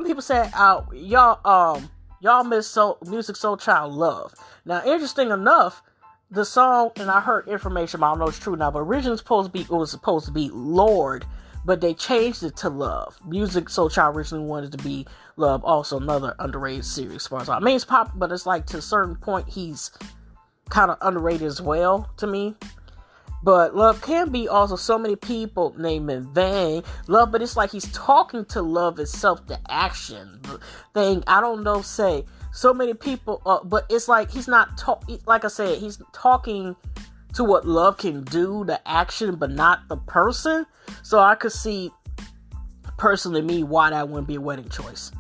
people say, y'all miss Music Soul Child Love. Now, interesting enough, the song, and I heard information, but I don't know if it's true now, but originally it was supposed to be Lord, but they changed it to Love. Music Soul Child originally wanted to be Love, also another underrated series as far as I mean, it's pop, but it's like to a certain point, he's kind of underrated as well to me. But Love can be also so many people named in vain. Love, but it's like he's talking to love itself, the action thing. I don't know, say so many people, but it's like he's not like I said, he's talking to what love can do, the action, but not the person. So I could see personally me why that wouldn't be a wedding choice.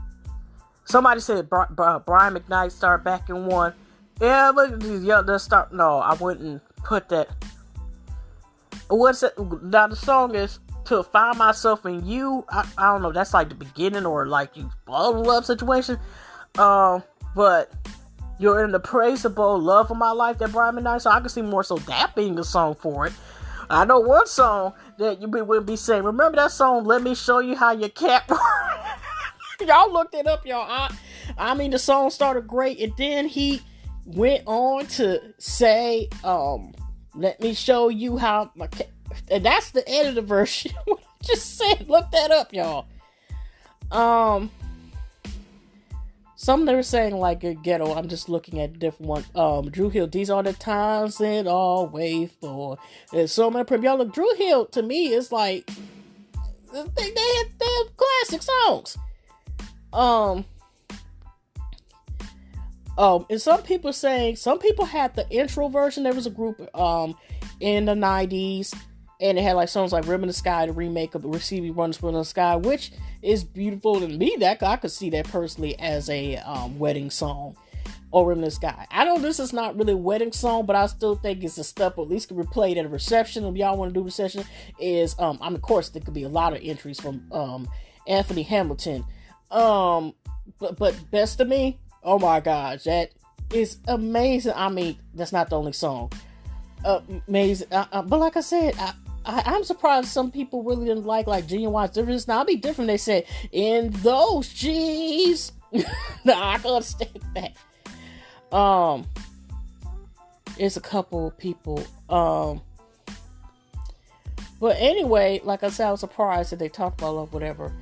Somebody said Brian McKnight started back in one. Yeah, but let's start. No, I wouldn't put that. What's it? Now the song is to find myself in you. I don't know. That's like the beginning or like you fall in love situation. But you're in the praisable love of my life that Brian McKnight. So I can see more so that being a song for it. I know one song that you would be saying. Remember that song, Let Me Show You How Your Cat Y'all looked it up, y'all. I mean, the song started great, and then he went on to say, let me show you how my cat... And that's the edited version. What I just said. Look that up, y'all. Some they were saying like a ghetto. I'm just looking at a different one. Drew Hill. These are the times that all wait for. There's so many y'all look. Drew Hill to me is like they have classic songs. And some people had the intro version. There was a group in the 90s, and it had like songs like Ribbon in the Sky, the remake of Receiving Runs from the Sky, which is beautiful to me. That I could see that personally as a wedding song, or Ribbon in the Sky. I know this is not really a wedding song, but I still think it's a step at least could be played at a reception. If y'all want to do a reception, is of course there could be a lot of entries from Anthony Hamilton. But best of me, oh my gosh, that is amazing. I mean, that's not the only song. Amazing. But like I said, I'm surprised some people really didn't like Genuine Difference. Now, I'll be different. They said, in those G's. Nah, I can understand that. It's a couple of people. But anyway, like I said, I was surprised that they talked about love, whatever.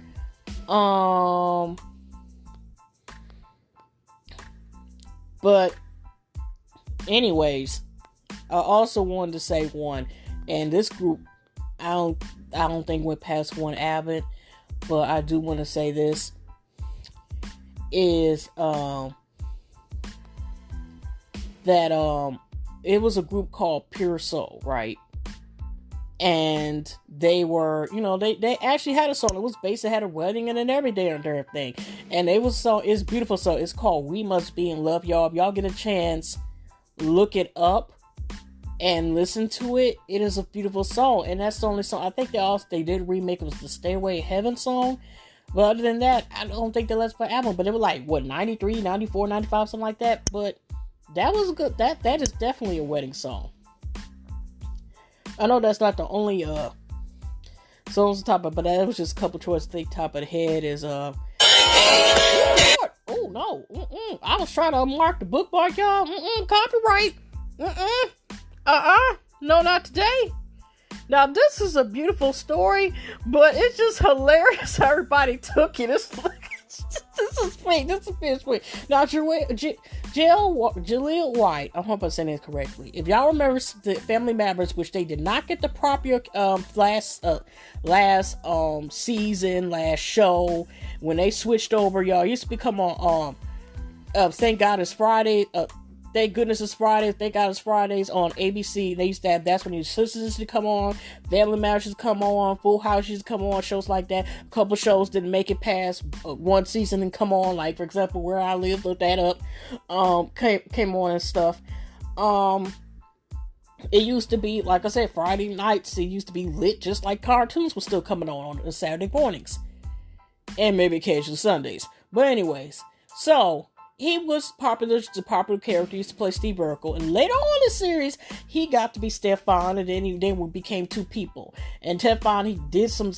But anyways, I also wanted to say one, and this group, I don't think went past one Abbott, but I do want to say this is that it was a group called Pure Soul, right? And they were, they actually had a song. It was based, it had a wedding and an everyday and everything. And it was so, it's beautiful. So it's called We Must Be in Love, y'all. If y'all get a chance, look it up and listen to it. It is a beautiful song. And that's the only song. I think they did remake. It was the Stairway to Heaven song. But other than that, I don't think the Let's Play album. But it was like, 93, 94, 95, something like that. But that was good. That is definitely a wedding song. I know that's not the only songs on top of, but that was just a couple choices. I think top of the head is oh no, I was trying to mark the bookmark, y'all. Copyright. No, not today. Now this is a beautiful story, but it's just hilarious how everybody took it. It's like, this is sweet. This is sweet. Now, Jaleel White, I hope I'm saying it correctly. If y'all remember the Family Matters, which they did not get the proper last season, last show, when they switched over, y'all used to become on Thank God It's Friday. Thank Goodness It's Friday. Thank God It's Fridays on ABC. They used to have, that's when your sisters used to come on, Family Matters used to come on, Full House used to come on, shows like that. A couple shows didn't make it past one season and come on, like for example, Where I Live, look that up, came on and stuff. It used to be, like I said, Friday nights, it used to be lit just like cartoons were still coming on Saturday mornings. And maybe occasionally Sundays. But anyways, so he was popular, just a popular character. He used to play Steve Urkel. And later on in the series, he got to be Stefan, and then we became two people. And Stefan, he did some,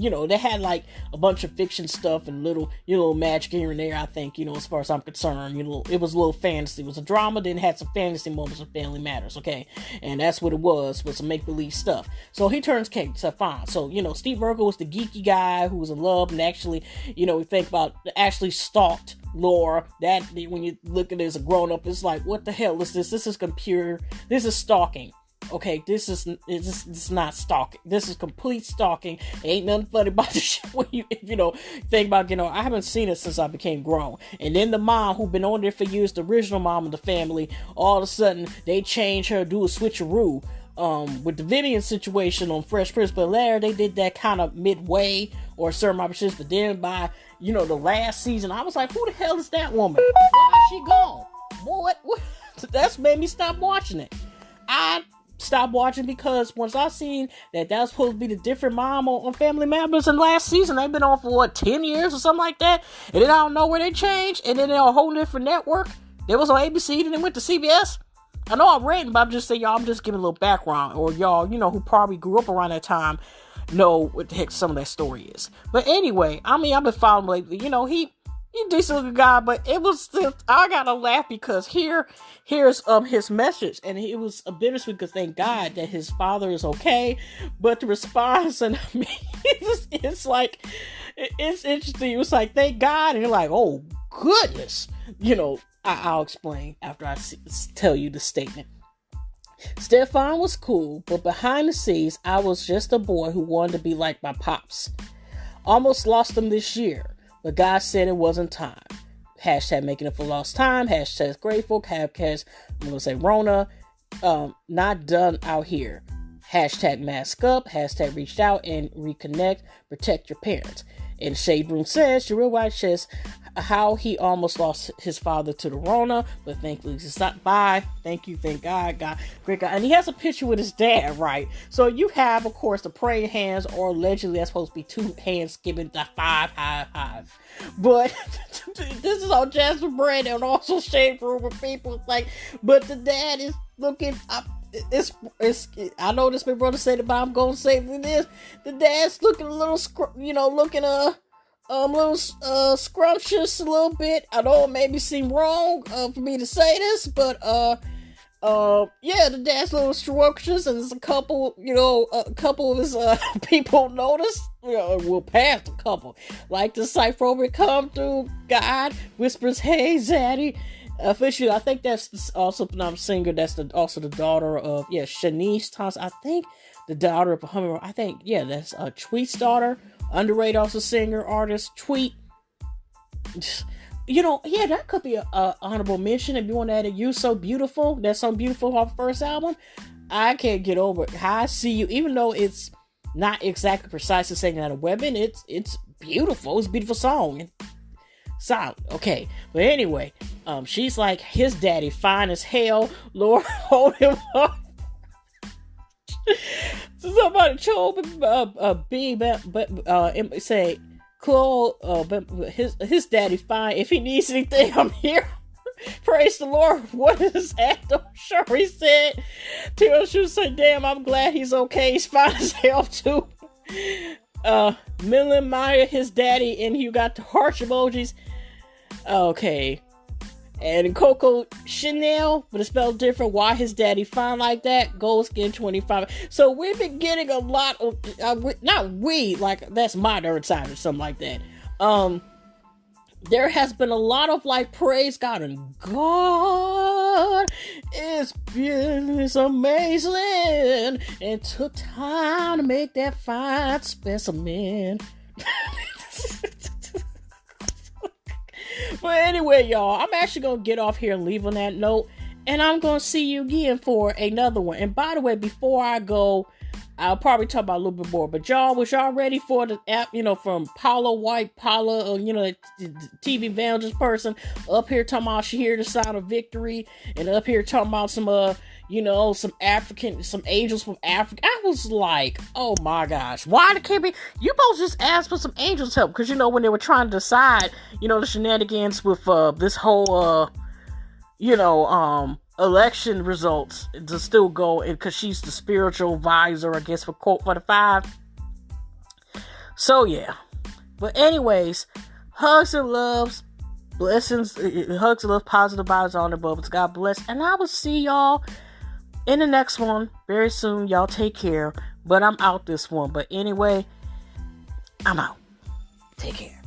they had like a bunch of fiction stuff and little magic here and there, I think, as far as I'm concerned. It was a little fantasy. It was a drama, then had some fantasy moments of Family Matters, okay? And that's what it was some make-believe stuff. So he turns Stefan. So, Steve Urkel was the geeky guy who was in love and actually, we think about, actually stalked Laura. That, when you look at it as a grown-up, it's like, what the hell is this? This is this is stalking. Okay, this is not stalking. This is complete stalking. Ain't nothing funny about the shit when you think about, I haven't seen it since I became grown. And then the mom who been on there for years, the original mom of the family, all of a sudden they change her, do a switcheroo. With the Vivian situation on Fresh Prince of Bel-Air, they did that kind of midway or certain opportunities, but then by, the last season, I was like, who the hell is that woman? Why is she gone? Boy, what? That's made me stop watching it. stopped watching because once I seen that was supposed to be the different mom on Family Matters in last season, they've been on for 10 years or something like that, and then I don't know where they changed, and then they're on a whole different network. They was on ABC, then they went to CBS. I know I'm ranting, but I'm just saying, y'all, I'm just giving a little background, or y'all, who probably grew up around that time, know what the heck some of that story is. But anyway, I mean, I've been following lately. He's a decent looking guy, but it was still, I gotta laugh because here's his message, and it was a bittersweet because thank God that his father is okay. But the response, and I mean, it's like, it's interesting. It was like, thank God, and you're like, oh goodness, I'll explain after I tell you the statement. Stefan was cool, but behind the scenes, I was just a boy who wanted to be like my pops. Almost lost him this year, but God said it wasn't time. Hashtag making up for lost time. Hashtag grateful. Hashtag, I'm going to say Rona. Not done out here. Hashtag mask up. Hashtag reached out and reconnect. Protect your parents. And Shade Room says, your real white says how he almost lost his father to the Rona, but thankfully he stopped by. Thank you, thank God, great guy. And he has a picture with his dad, right? So you have, of course, the praying hands, or allegedly that's supposed to be two hands giving the five. But this is on Jasper Brand and also Shade Room with people. It's like, but the dad is looking up. I know this big brother said it, but I'm gonna say this. The dad's looking a little, little scrumptious a little bit. I know it maybe seem wrong for me to say this, but yeah, the dad's a little scrumptious, and there's a couple of his people notice. We'll pass a couple, like the Cypher come through. God whispers, "Hey, Zaddy." Officially, I think that's also the singer. That's also the daughter of Shanice Thompson. I think the daughter of Hummer. I think that's Tweet's daughter. Underrated, also singer, artist, Tweet. That could be a honorable mention if you want to add a "You So Beautiful." That's so beautiful off first album. I can't get over it. How I See You, even though it's not exactly precisely saying that a weapon, it's beautiful. It's a beautiful song. Solid. Okay. But anyway, she's like, his daddy fine as hell. Lord, hold him up. Somebody told say, Chloe, his daddy fine. If he needs anything, I'm here. Praise the Lord. What is that? I'm sure he said. Taylor should say, damn, I'm glad he's okay. He's fine as hell too. Millen Meyer, his daddy, and you got the heart emojis. Okay. And Coco Chanel, but it's spelled different. Why his daddy fine like that? Gold skin 25. So we've been getting a lot of, that's my nerd side or something like that. There has been a lot of praise God, and God is amazing, and took time to make that fine specimen. But anyway, y'all, I'm actually going to get off here and leave on that note, and I'm going to see you again for another one. And by the way, before I go, I'll probably talk about a little bit more, but y'all, was y'all ready for the app, from Paula White, the TV evangelist person, up here talking about she hear the sound of victory, and up here talking about some, some angels from Africa. I was like, oh my gosh, why the can't be, you both just asked for some angels help, because when they were trying to decide, the shenanigans with, this whole, election results to still go, because she's the spiritual advisor, I guess, for the 5. So yeah, but anyways, hugs and loves, blessings, hugs and love, positive vibes on the bubbles. God bless, and I will see y'all in the next one very soon. Y'all take care. But I'm out this one. But anyway, I'm out. Take care.